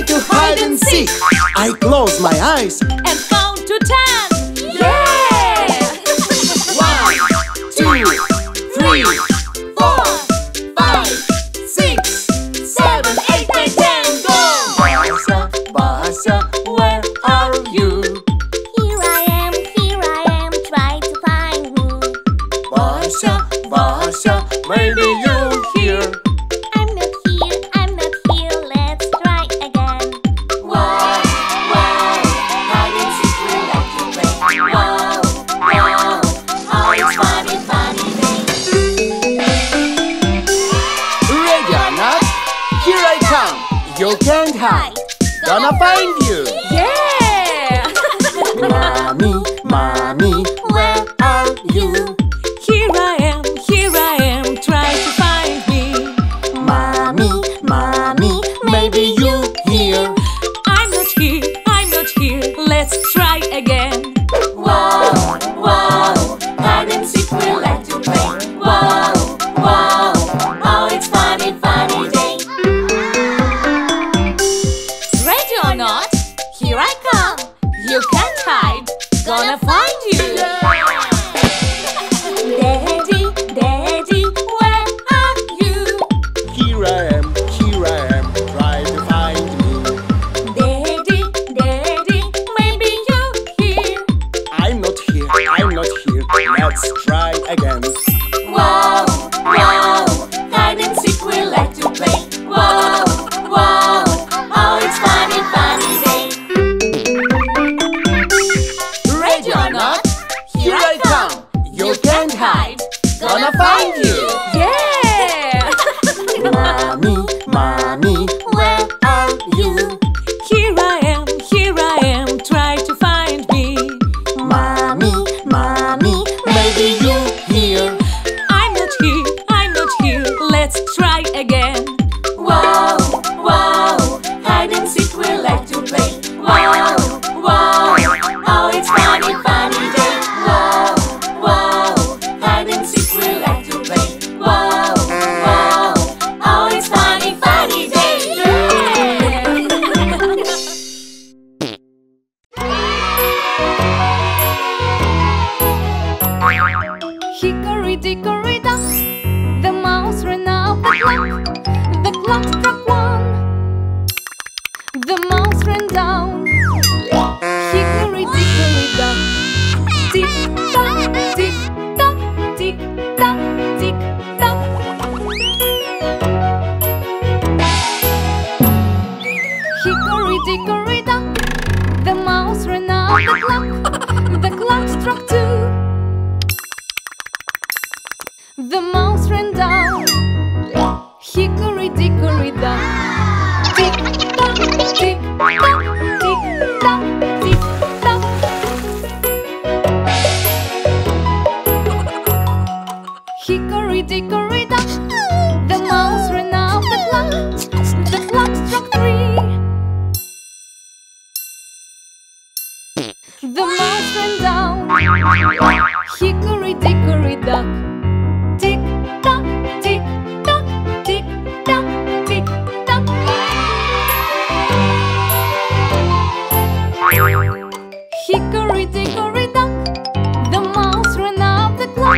to hide and seek. I close my eyes and count to 10. Yeah! 1, 2, 3, 4, 5, 6, 7, 8, 9, 10. Go! Basa, Basa, where are you? Here I am, try to find me. Basa, Basa, maybe you're here. I'm not here, let's try again. Wow, wow, hide and seek we like to play. Wow, wow, oh it's funny, funny day. Ready or not, here I come. You can't hide, gonna find you. Yeah! Mommy, Mommy, where are you? Here I am, try to find me. Mommy, Mommy, maybe you here. I'm not here, let's try again. Wow, wow, hide and seek we like to play. Wow, wow, oh it's funny, funny day. Ready or not, here I come. You can't hide, gonna find you. Daddy, Daddy, where are you? Here I am, try to find me. Daddy, Daddy, maybe you're here. I'm not here, let's try again. Wow, wow, hide and seek we like to play. Wow, wow, oh it's funny, funny day. Ready or not, here I come. You can't hide, gonna find you. Yeah! Mommy, Mommy, where are you? Here I am, try to find me. Mommy, Mommy, maybe you here. I'm not here, let's try again. Wow, wow, hide and seek we like to play. Wow, wow, oh it's funny, funny day. Wow, wow, hide and seek we like to play. Wow, wow, oh it's funny, funny day. Hickory dickory dock, the mouse ran up the clock. The clock struck 1. The mouse ran down. Hickory dickory dock, tick tock, tick tock, tick tock, tick tock. Hickory dickory dock, the mouse ran up the clock. The clock struck 2. The mouse ran down. Hickory dickory dock, tick tock, tick tock, tick tock, tick tock. Hickory dickory dock, the mouse ran up the clock. The clock struck 3. The mouse ran down. Hickory dickory dock, tick tock, tick tock, tick tock, tick tock. Hickory dickory dock, the mouse ran up the clock.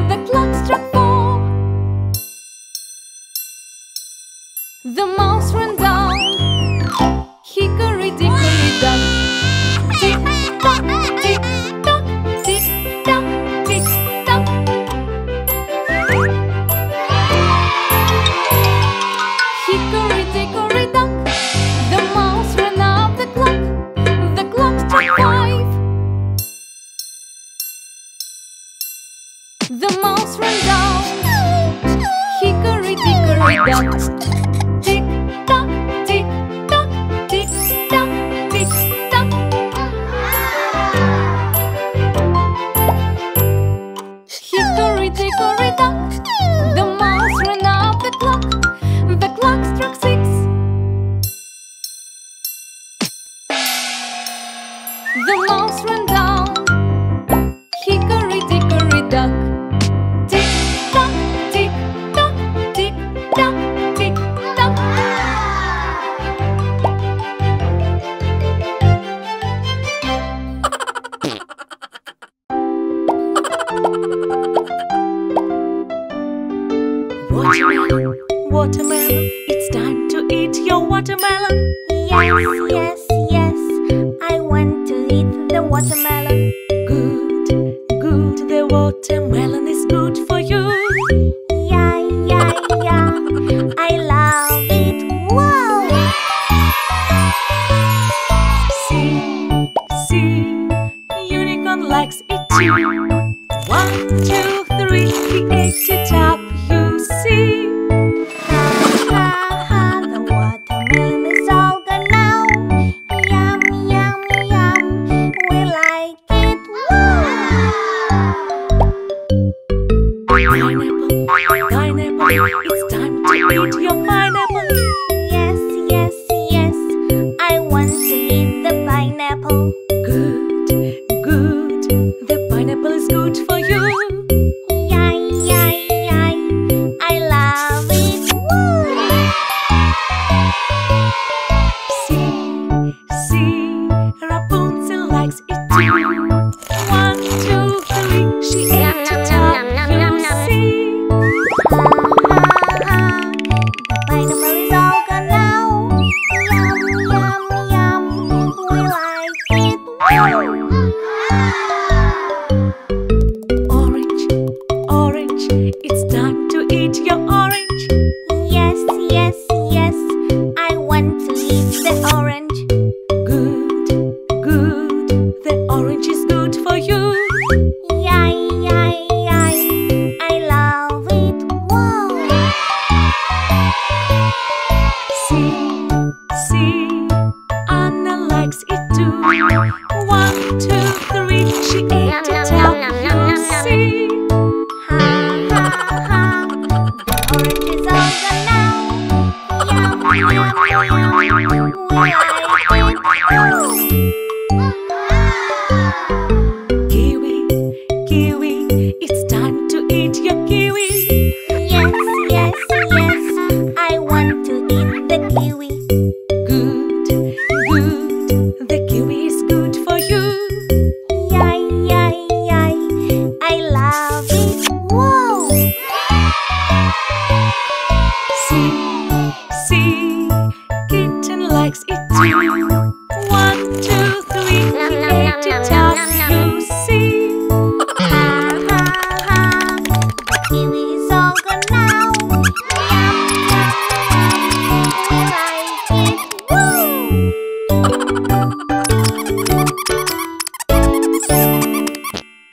The clock struck 4. The mouse ran down. Hickory dickory dock, tick tock, tick tock, tick tock, tick tock. Hickory dickory dock, the mouse ran up the clock. The clock struck 5. The mouse ran down. Hickory dickory dock, tick tock, tick tock, tick tock, tick tock. Hickory dickory dock, the mouse ran up the clock. The clock struck 6. The mouse ran down. Hickory dickory dock, tick tock, tick tock, tick tock, tick Watermelon, it's time to eat your watermelon. Yes, yes, yes, I want to eat the watermelon. Good, good, the watermelon is good for you. Yeah, yeah, yeah, I love it. Wow! See, see, unicorn likes it too. 1, 2, 3, he ate it up, you see. Ha, ha, ha, the watermelon is all gone now. Yum, yum, yum, we like it. Wow! Pineapple, pineapple, it's time to eat your pineapple. Yes, yes, yes, I want to eat the pineapple. Good, good, the pineapple is good for you. Yay, yay, yay, I love it. Woo! See, see, Rapunzel likes it too. 1, 2, 3, she ate it up, you see. Ha, ha, ha, the pineapple is all gone now. Yum, yum, yum, we like it. Woo! Orange, orange, it's time to eat your orange. Yes, yes, yes, I want to eat the orange. Good, good, the orange is good for you. Yay, yay, yay, I love it. Wow! See, see, Anna likes it too. 1, 2, 3, she ate it up, you see. Ha, ha, ha, the orange is all gone now. Yum, yum, yum, we like